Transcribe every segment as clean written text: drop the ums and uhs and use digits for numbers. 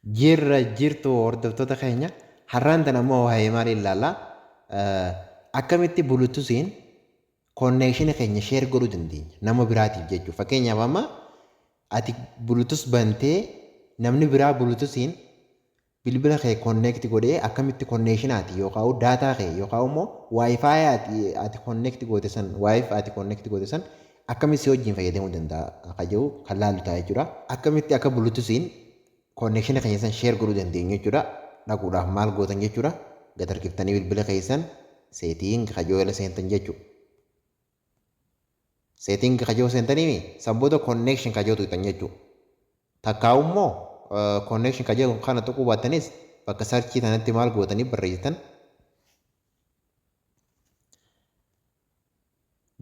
Jirra jirtu hordoftoota keenya har'aan tana immoo waa'ee maal ilaallaa? Akkamitti buluutuusiin konnekshinii keenya sheer godhuu dandeenya nama biraatiif jechuudha. Fakkeenyaaf amma ati buluutuus bantee namni biraa buluutuusiin bilbila kee konneekti godhee akkamitti konneeshinaati yookaan daataa kee yookaan immoo waayifaayi ati konneekti goote san ati konneekti goote san akkamitti si wajjin fayyadamuu danda'a akka jiru kan laallu ta'a jechuudha. Akkamitti akka buluutuusiin konnekshinii keenya san sheer godhuu dandeenyu jechuudha. Dhaquudhaaf maal gootan jechuudha. Gad harkiftanii bilbila keessan seetiin kajoora seentan jechuudha. Seetiin kajoora seentanii sanboota konnekshin kajootu hitan jechuudha. Takkaa'u immoo konnekshin kajoo kana tokko baattanis bakka sarchii tanatti maal gootanii barreessitan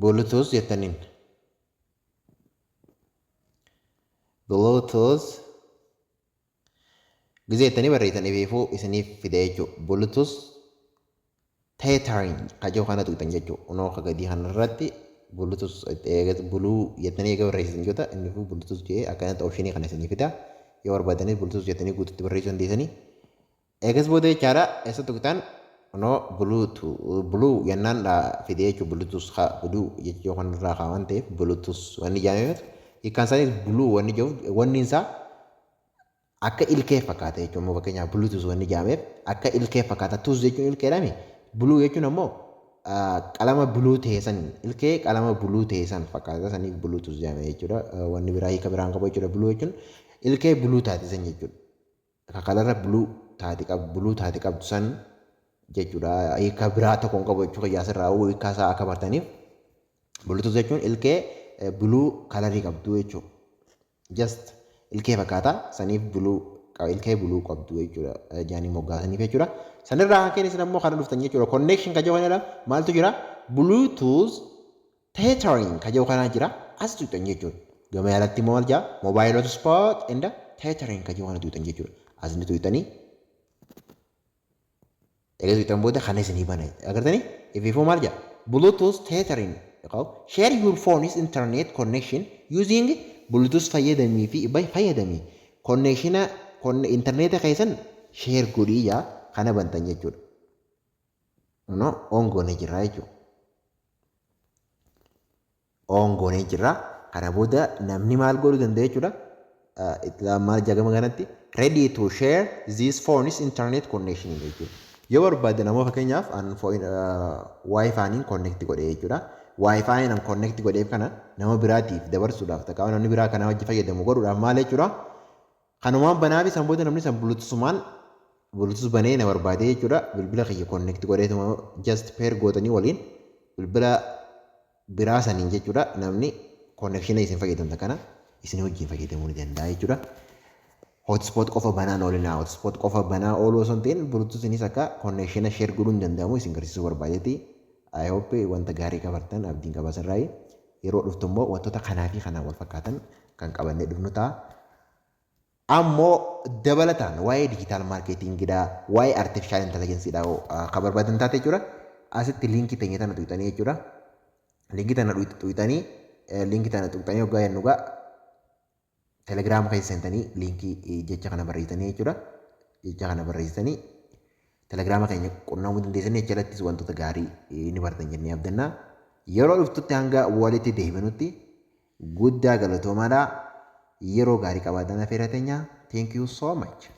bluetooth jettaniin. Bluetooth ጊዜ jettanii barreessanii beekuu isiniif fide jechuudha. Bluetooth tethering kajoo kana tuqxan jechuudha. Unoo kagadii kanarratti bluetooth buluu jettanii eega barreessitan jechuudha. Inni kun bluetooth jedhee akkanatti opshinii kana isiniif fida. Yoo barbaadanis bluetooth jettanii guututti barreessuu dandeessanii. Eegas booda jechaadha eessa tuqxan unoo buluu yennaan fide jechuudha. Bluetooth buluu jechuu kanarraa kaa'an ta'eef bluetooth wanni jaameef hiikkaan isaaniis buluu wanni jiruuf wanni isaa akka ilkee fakkaata jechuun fakkeenyaaf buluutuus wanni jaameef akka ilkee fakkaata. Tuus jechuun ilkeedhami. Buluu jechuun ammoo qalama buluu ta'e san ilkee qalama buluu ta'e san fakkaata saniif buluutuus jaame jechuudha. Wanni biraa hiika biraan qabu jechuudha. Buluu jechuun ilkee buluu taate san jechuudha. Kakalarra buluu taate qabdu san jechuudha. Hiika biraa tokkoon qabu jechuudha. Qiyyaasirraa hiikaa isaa akka bartaniif buluutuus jechuun ilkee buluu kalarii qabdu jechuudha. Just ilkee fakkaata saniif ilkee buluu qabdu jechuudha. Jaanii moggaasaniif jechuudha. Sanirraa kan kennis immoo kana dhuftan jechuudha. Connection kajoo kanadha maaltu jira? Bluetooth tethering kajoo kanaa jira. As tuqxan jechuudha. Gama yaalatti immoo maal jira? Mobile hotspot and tethering kajoo kana tuqxan jechuudha. Asni tuqxanii egaa tuqxan booda kana isinii bana. Agartanii? Ififuu maal jira? Bluetooth tethering share your phone's internet connection using Bluetooth fayyadamii fi fayyadamii konneekshina intarneeta keessan sheer godhii yaa kana bantan jechuudha. Ongoonee jirra jechuudha. Ongoonee jirra. Kana booda namni maal godhuu danda'a jechuudha. Maal jagama kanatti ready to share this phone's internet connection jechuudha. Yoo barbaadde namoo fakkeenyaaf waayifaayiin konneekti godhee jechuudha. Waayifaayiin an konneekti godheef kana nama biraatiif dabarsuudhaaf takkaa namni biraa kana wajji fayyadamu godhuudhaaf maal jechuudha. Kanumaan banaa fi sanboota namni san buluutuus banee na barbaade jechuudha. Bilbila kiyya konneekti godheetuma just pair gootanii waliin bilbila biraa saniin jechuudha. Namni konneekshina isin fayyadamta kana isin wajjin fayyadamuu ni danda'a jechuudha. Hotspot qofa banaan oolinaa hotspot qofa banaa ooluu osoo hin ta'in buluutuusinis akka konneekshina sheer godhuu hin danda'amu isin garsiisuu barbaadeeti. I hope wanta gaarii qabartan abdiin qabasirraa yeroo dhuftu immoo wantoota kanaa fi kanaan wal fakkaatan kan qabannee dhufnu ta'a. Ammoo dabalataan waa'ee digital marketingidhaa waa'ee artificial intelligenceedhaa kan barbaadan taate jechuudha. Asitti liinkii teenya tana tuqxanii jechuudha. Liinkii tana tuqxanii hoggaa jennu egaa telegiraama keessa seentanii liinkii jecha kana barreessanii jechuudha. Jecha kana barreessanii telegiraama keenya qunnamuu dandeessanii achalattis wantoota gaarii ni bartan jennee abdannaa. Yeroo dhuftutti hanga walitti deebinutti guddaa galatoomaadhaa. Yeroo gaarii qabaatan affeerra teenya. Thank you so much.